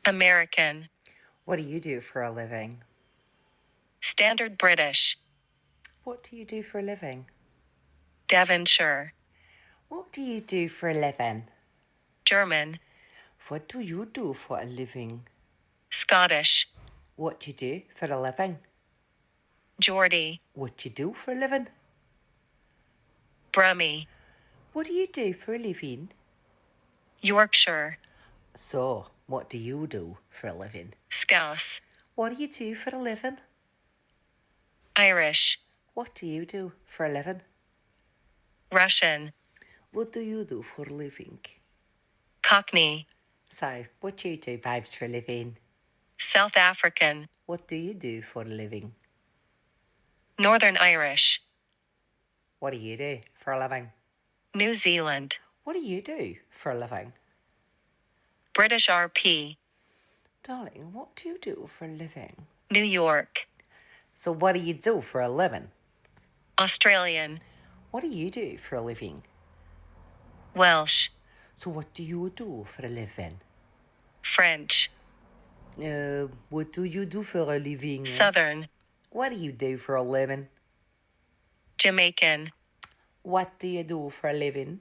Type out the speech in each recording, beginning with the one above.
American. What do you do for a living? Standard British. What do you do for a living? Devonshire. What do you do for a living? German. What do you do for a living? Scottish. What do you do for a living? Geordie. What do you do for a living? Brummie. What do you do for a living? Yorkshire. So, what do you do for a living? Scouse. What do you do for a living? Irish. What do you do for a living? Russian. What do you do for a living? Cockney. So, what do you do, babes, for a living? South African. What do you do for a living? Northern Irish. What do you do for a living? New Zealand. What do you do for a living? British RP. Darling, what do you do for a living? New York. So, what do you do for a living? Australian. What do you do for a living? Welsh. So, what do you do for a living? French. What do you do for a living? Southern. What do you do for a living? Jamaican. What do you do for a living?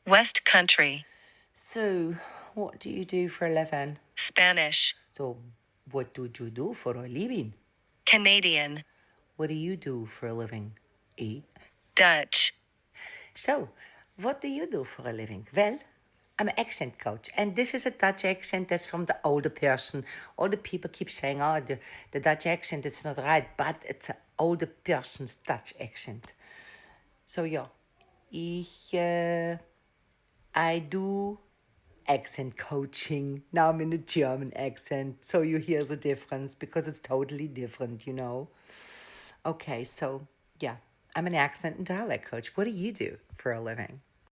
West Country. So, what do you do for a living? Spanish. So, what do you do for a living? Canadian. What do you do for a living? Dutch. So, what do you do for a living? Well, I'm an accent coach, and this is a Dutch accent that's from the older person. Older people keep saying, oh, the Dutch accent, it's not right, but it's an older person's Dutch accent. So, yeah, I do accent coaching. Now I'm in a German accent, so you hear the difference because it's totally different, you know. Okay, so, yeah, I'm an accent and dialect coach. What do you do for a living?